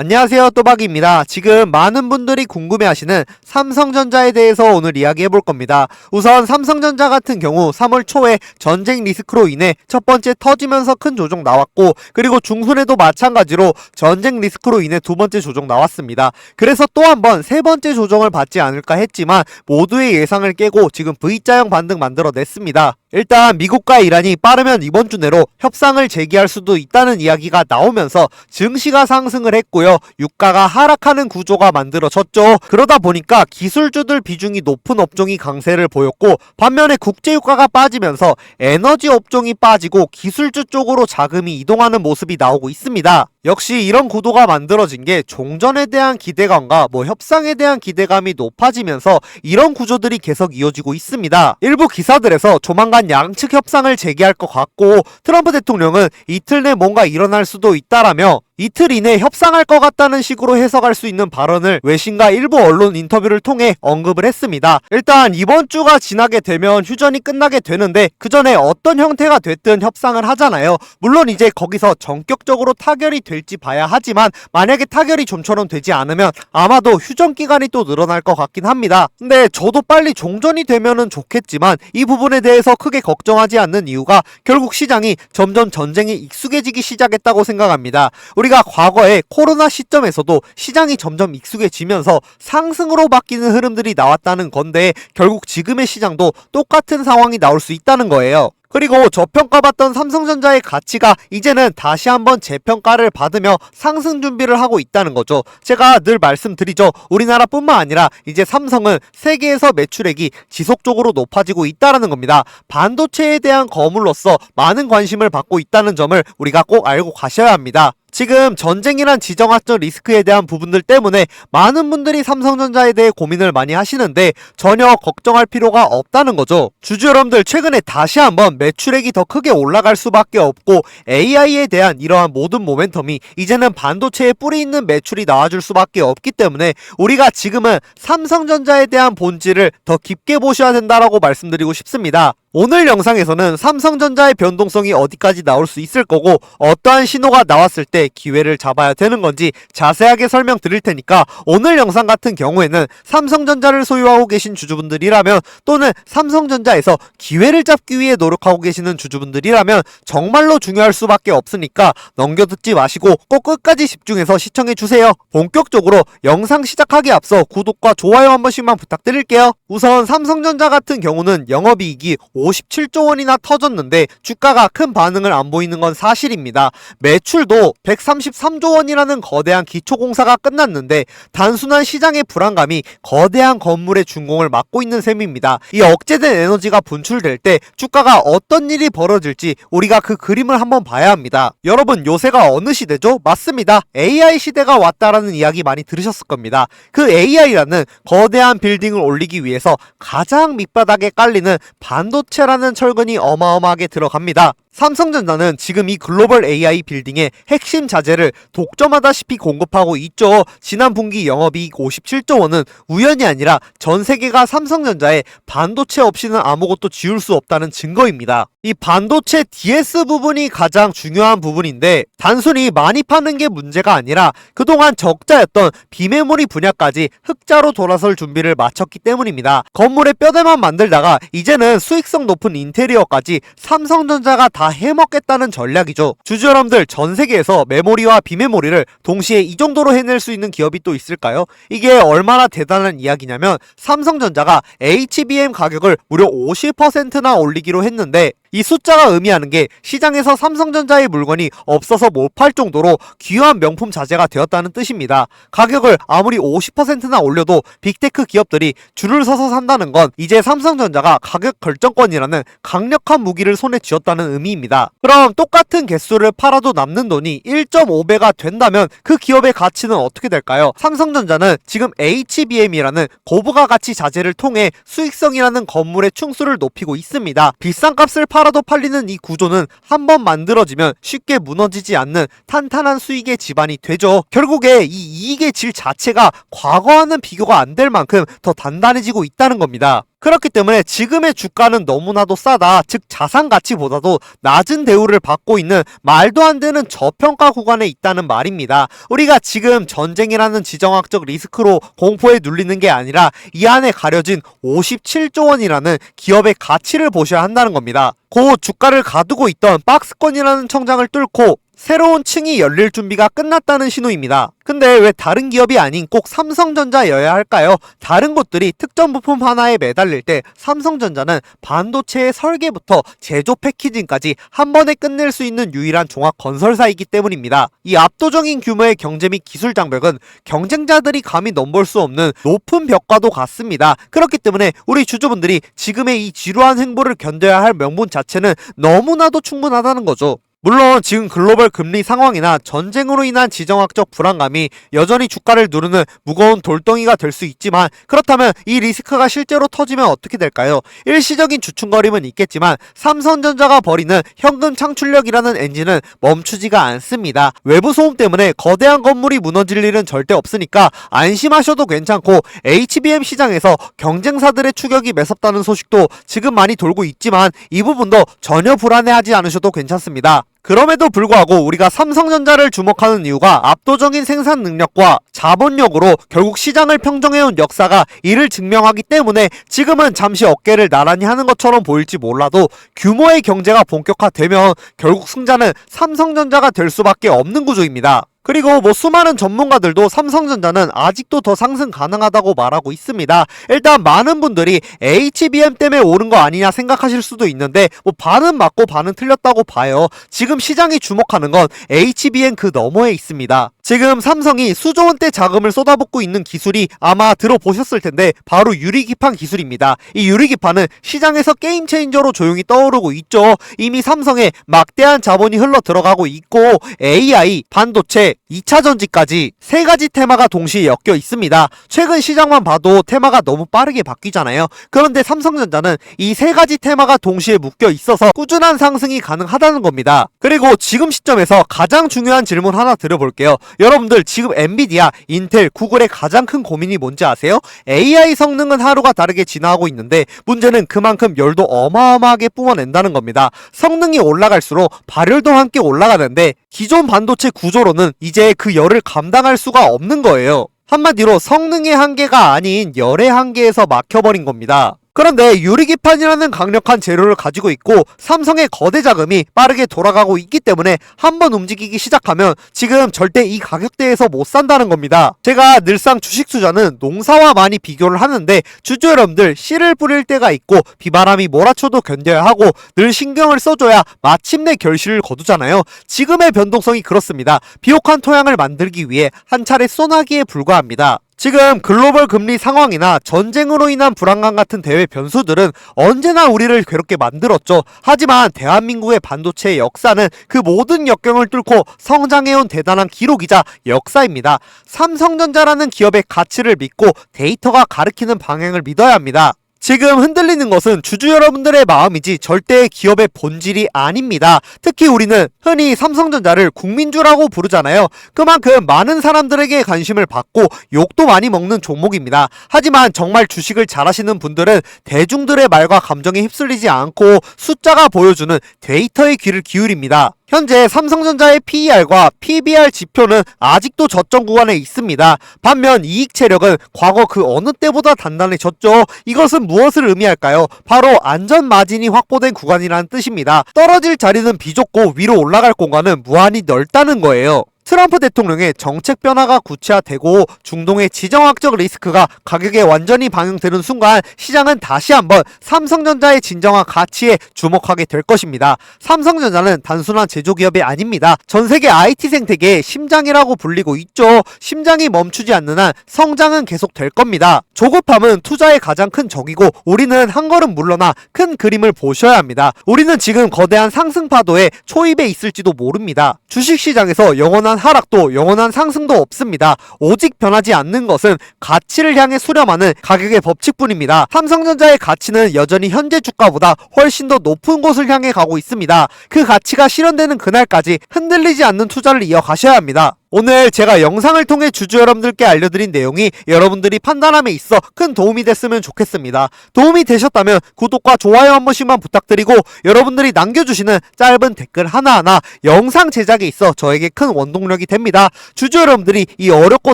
안녕하세요, 또박입니다. 지금 많은 분들이 궁금해하시는 삼성전자에 대해서 오늘 이야기해볼 겁니다. 우선 삼성전자 같은 경우 3월 초에 전쟁 리스크로 인해 첫 번째 터지면서 큰 조정 나왔고, 그리고 중순에도 마찬가지로 전쟁 리스크로 인해 두 번째 조정 나왔습니다. 그래서 또 한 번 세 번째 조정을 받지 않을까 했지만 모두의 예상을 깨고 지금 V자형 반등 만들어냈습니다. 일단 미국과 이란이 빠르면 이번 주 내로 협상을 재개할 수도 있다는 이야기가 나오면서 증시가 상승을 했고요. 유가가 하락하는 구조가 만들어졌죠. 그러다 보니까 기술주들 비중이 높은 업종이 강세를 보였고, 반면에 국제유가가 빠지면서 에너지 업종이 빠지고 기술주 쪽으로 자금이 이동하는 모습이 나오고 있습니다. 역시 이런 구도가 만들어진 게 종전에 대한 기대감과 협상에 대한 기대감이 높아지면서 이런 구조들이 계속 이어지고 있습니다. 일부 기사들에서 조만간 양측 협상을 재개할 것 같고, 트럼프 대통령은 이틀 내 뭔가 일어날 수도 있다라며 이틀 이내 협상할 것 같다는 식으로 해석할 수 있는 발언을 외신과 일부 언론 인터뷰를 통해 언급을 했습니다. 일단 이번 주가 지나게 되면 휴전이 끝나게 되는데, 그 전에 어떤 형태가 됐든 협상을 하잖아요. 물론 이제 거기서 전격적으로 타결이 될지 봐야 하지만, 만약에 타결이 좀처럼 되지 않으면 아마도 휴전 기간이 또 늘어날 것 같긴 합니다. 근데 저도 빨리 종전이 되면은 좋겠지만 이 부분에 대해서 크게 걱정하지 않는 이유가 결국 시장이 점점 전쟁에 익숙해지기 시작했다고 생각합니다. 우리가 과거에 코로나 시점에서도 시장이 점점 익숙해지면서 상승으로 바뀌는 흐름들이 나왔다는 건데, 결국 지금의 시장도 똑같은 상황이 나올 수 있다는 거예요. 그리고 저평가받던 삼성전자의 가치가 이제는 다시 한번 재평가를 받으며 상승 준비를 하고 있다는 거죠. 제가 늘 말씀드리죠. 우리나라뿐만 아니라 이제 삼성은 세계에서 매출액이 지속적으로 높아지고 있다는 겁니다. 반도체에 대한 거물로서 많은 관심을 받고 있다는 점을 우리가 꼭 알고 가셔야 합니다. 지금 전쟁이란 지정학적 리스크에 대한 부분들 때문에 많은 분들이 삼성전자에 대해 고민을 많이 하시는데 전혀 걱정할 필요가 없다는 거죠. 주주 여러분들, 최근에 다시 한번 매출액이 더 크게 올라갈 수밖에 없고, AI에 대한 이러한 모든 모멘텀이 이제는 반도체에 뿌리 있는 매출이 나와줄 수밖에 없기 때문에 우리가 지금은 삼성전자에 대한 본질을 더 깊게 보셔야 된다라고 말씀드리고 싶습니다. 오늘 영상에서는 삼성전자의 변동성이 어디까지 나올 수 있을 거고, 어떠한 신호가 나왔을 때 기회를 잡아야 되는 건지 자세하게 설명드릴 테니까, 오늘 영상 같은 경우에는 삼성전자를 소유하고 계신 주주분들이라면, 또는 삼성전자에서 기회를 잡기 위해 노력하고 계시는 주주분들이라면 정말로 중요할 수밖에 없으니까 넘겨듣지 마시고 꼭 끝까지 집중해서 시청해주세요. 본격적으로 영상 시작하기에 앞서 구독과 좋아요 한 번씩만 부탁드릴게요. 우선 삼성전자 같은 경우는 영업이익이 57조 원이나 터졌는데 주가가 큰 반응을 안 보이는 건 사실입니다. 매출도 133조 원이라는 거대한 기초공사가 끝났는데 단순한 시장의 불안감이 거대한 건물의 준공을 막고 있는 셈입니다. 이 억제된 에너지가 분출될 때 주가가 어떤 일이 벌어질지 우리가 그 그림을 한번 봐야 합니다. 여러분, 요새가 어느 시대죠? 맞습니다. AI 시대가 왔다라는 이야기 많이 들으셨을 겁니다. 그 AI라는 거대한 빌딩을 올리기 위해서 가장 밑바닥에 깔리는 반도체라는 철근이 어마어마하게 들어갑니다. 삼성전자는 지금 이 글로벌 AI 빌딩의 핵심 자재를 독점하다시피 공급하고 있죠. 지난 분기 영업이익 57조 원은 우연이 아니라 전 세계가 삼성전자의 반도체 없이는 아무것도 지을 수 없다는 증거입니다. 이 반도체 DS 부분이 가장 중요한 부분인데, 단순히 많이 파는 게 문제가 아니라 그동안 적자였던 비메모리 분야까지 흑자로 돌아설 준비를 마쳤기 때문입니다. 건물의 뼈대만 만들다가 이제는 수익성 높은 인테리어까지 삼성전자가 다 해먹겠다는 전략이죠. 주주 여러분들, 전 세계에서 메모리와 비메모리를 동시에 이 정도로 해낼 수 있는 기업이 또 있을까요? 이게 얼마나 대단한 이야기냐면, 삼성전자가 HBM 가격을 무려 50%나 올리기로 했는데, 이 숫자가 의미하는 게 시장에서 삼성전자의 물건이 없어서 못 팔 정도로 귀한 명품 자재가 되었다는 뜻입니다. 가격을 아무리 50%나 올려도 빅테크 기업들이 줄을 서서 산다는 건 이제 삼성전자가 가격 결정권이라는 강력한 무기를 손에 쥐었다는 의미입니다. 그럼 똑같은 개수를 팔아도 남는 돈이 1.5배가 된다면 그 기업의 가치는 어떻게 될까요? 삼성전자는 지금 HBM이라는 고부가 가치 자재를 통해 수익성이라는 건물의 충수를 높이고 있습니다. 비싼 값을 팔아도 팔리는 이 구조는 한번 만들어지면 쉽게 무너지지 않는 탄탄한 수익의 기반이 되죠. 결국에 이 이익의 질 자체가 과거와는 비교가 안 될 만큼 더 단단해지고 있다는 겁니다. 그렇기 때문에 지금의 주가는 너무나도 싸다, 즉 자산 가치보다도 낮은 대우를 받고 있는 말도 안 되는 저평가 구간에 있다는 말입니다. 우리가 지금 전쟁이라는 지정학적 리스크로 공포에 눌리는 게 아니라 이 안에 가려진 57조 원이라는 기업의 가치를 보셔야 한다는 겁니다. 곧 주가를 가두고 있던 박스권이라는 청장을 뚫고 새로운 층이 열릴 준비가 끝났다는 신호입니다. 근데 왜 다른 기업이 아닌 꼭 삼성전자여야 할까요? 다른 곳들이 특정 부품 하나에 매달릴 때 삼성전자는 반도체의 설계부터 제조 패키징까지 한 번에 끝낼 수 있는 유일한 종합 건설사이기 때문입니다. 이 압도적인 규모의 경제 및 기술 장벽은 경쟁자들이 감히 넘볼 수 없는 높은 벽과도 같습니다. 그렇기 때문에 우리 주주분들이 지금의 이 지루한 행보를 견뎌야 할 명분 자체는 너무나도 충분하다는 거죠. 물론 지금 글로벌 금리 상황이나 전쟁으로 인한 지정학적 불안감이 여전히 주가를 누르는 무거운 돌덩이가 될 수 있지만, 그렇다면 이 리스크가 실제로 터지면 어떻게 될까요? 일시적인 주춤거림은 있겠지만 삼성전자가 벌이는 현금 창출력이라는 엔진은 멈추지가 않습니다. 외부 소음 때문에 거대한 건물이 무너질 일은 절대 없으니까 안심하셔도 괜찮고, HBM 시장에서 경쟁사들의 추격이 매섭다는 소식도 지금 많이 돌고 있지만 이 부분도 전혀 불안해하지 않으셔도 괜찮습니다. 그럼에도 불구하고 우리가 삼성전자를 주목하는 이유가 압도적인 생산 능력과 자본력으로 결국 시장을 평정해온 역사가 이를 증명하기 때문에 지금은 잠시 어깨를 나란히 하는 것처럼 보일지 몰라도 규모의 경제가 본격화되면 결국 승자는 삼성전자가 될 수밖에 없는 구조입니다. 그리고 수많은 전문가들도 삼성전자는 아직도 더 상승 가능하다고 말하고 있습니다. 일단 많은 분들이 HBM 때문에 오른 거 아니냐 생각하실 수도 있는데 반은 맞고 반은 틀렸다고 봐요. 지금 시장이 주목하는 건 HBM 그 너머에 있습니다. 지금 삼성이 수조 원대 자금을 쏟아붓고 있는 기술이 아마 들어보셨을 텐데 바로 유리기판 기술입니다. 이 유리기판은 시장에서 게임 체인저로 조용히 떠오르고 있죠. 이미 삼성에 막대한 자본이 흘러 들어가고 있고 AI, 반도체, 2차 전지까지 세 가지 테마가 동시에 엮여 있습니다. 최근 시장만 봐도 테마가 너무 빠르게 바뀌잖아요. 그런데 삼성전자는 이 세 가지 테마가 동시에 묶여 있어서 꾸준한 상승이 가능하다는 겁니다. 그리고 지금 시점에서 가장 중요한 질문 하나 드려볼게요. 여러분들 지금 엔비디아, 인텔, 구글의 가장 큰 고민이 뭔지 아세요? AI 성능은 하루가 다르게 진화하고 있는데 문제는 그만큼 열도 어마어마하게 뿜어낸다는 겁니다. 성능이 올라갈수록 발열도 함께 올라가는데 기존 반도체 구조로는 이제 그 열을 감당할 수가 없는 거예요. 한마디로 성능의 한계가 아닌 열의 한계에서 막혀버린 겁니다. 그런데 유리기판이라는 강력한 재료를 가지고 있고 삼성의 거대 자금이 빠르게 돌아가고 있기 때문에 한번 움직이기 시작하면 지금 절대 이 가격대에서 못 산다는 겁니다. 제가 늘상 주식 투자는 농사와 많이 비교를 하는데 주주 여러분들 씨를 뿌릴 때가 있고 비바람이 몰아쳐도 견뎌야 하고 늘 신경을 써줘야 마침내 결실을 거두잖아요. 지금의 변동성이 그렇습니다. 비옥한 토양을 만들기 위해 한 차례 소나기에 불과합니다. 지금 글로벌 금리 상황이나 전쟁으로 인한 불안감 같은 대외 변수들은 언제나 우리를 괴롭게 만들었죠. 하지만 대한민국의 반도체의 역사는 그 모든 역경을 뚫고 성장해온 대단한 기록이자 역사입니다. 삼성전자라는 기업의 가치를 믿고 데이터가 가리키는 방향을 믿어야 합니다. 지금 흔들리는 것은 주주 여러분들의 마음이지 절대 기업의 본질이 아닙니다. 특히 우리는 흔히 삼성전자를 국민주라고 부르잖아요. 그만큼 많은 사람들에게 관심을 받고 욕도 많이 먹는 종목입니다. 하지만 정말 주식을 잘하시는 분들은 대중들의 말과 감정에 휩쓸리지 않고 숫자가 보여주는 데이터에 귀를 기울입니다. 현재 삼성전자의 PER과 PBR 지표는 아직도 저점 구간에 있습니다. 반면 이익 체력은 과거 그 어느 때보다 단단해졌죠. 이것은 무엇을 의미할까요? 바로 안전 마진이 확보된 구간이라는 뜻입니다. 떨어질 자리는 비좁고 위로 올라갈 공간은 무한히 넓다는 거예요. 트럼프 대통령의 정책 변화가 구체화되고 중동의 지정학적 리스크가 가격에 완전히 반영되는 순간 시장은 다시 한번 삼성전자의 진정한 가치에 주목하게 될 것입니다. 삼성전자는 단순한 제조기업이 아닙니다. 전세계 IT 생태계의 심장이라고 불리고 있죠. 심장이 멈추지 않는 한 성장은 계속될 겁니다. 조급함은 투자의 가장 큰 적이고 우리는 한 걸음 물러나 큰 그림을 보셔야 합니다. 우리는 지금 거대한 상승파도에 초입에 있을지도 모릅니다. 주식시장에서 영원한 하락도 영원한 상승도 없습니다. 오직 변하지 않는 것은 가치를 향해 수렴하는 가격의 법칙뿐입니다. 삼성전자의 가치는 여전히 현재 주가보다 훨씬 더 높은 곳을 향해 가고 있습니다. 그 가치가 실현되는 그날까지 흔들리지 않는 투자를 이어가셔야 합니다. 오늘 제가 영상을 통해 주주 여러분들께 알려드린 내용이 여러분들이 판단함에 있어 큰 도움이 됐으면 좋겠습니다. 도움이 되셨다면 구독과 좋아요 한 번씩만 부탁드리고 여러분들이 남겨주시는 짧은 댓글 하나하나 영상 제작에 있어 저에게 큰 원동력이 됩니다. 주주 여러분들이 이 어렵고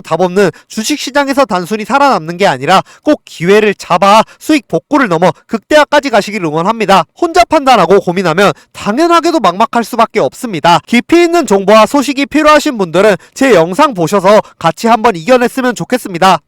답없는 주식시장에서 단순히 살아남는 게 아니라 꼭 기회를 잡아 수익 복구를 넘어 극대화까지 가시길 응원합니다. 혼자 판단하고 고민하면 당연하게도 막막할 수밖에 없습니다. 깊이 있는 정보와 소식이 필요하신 분들은 제 영상 보셔서 같이 한번 이겨냈으면 좋겠습니다.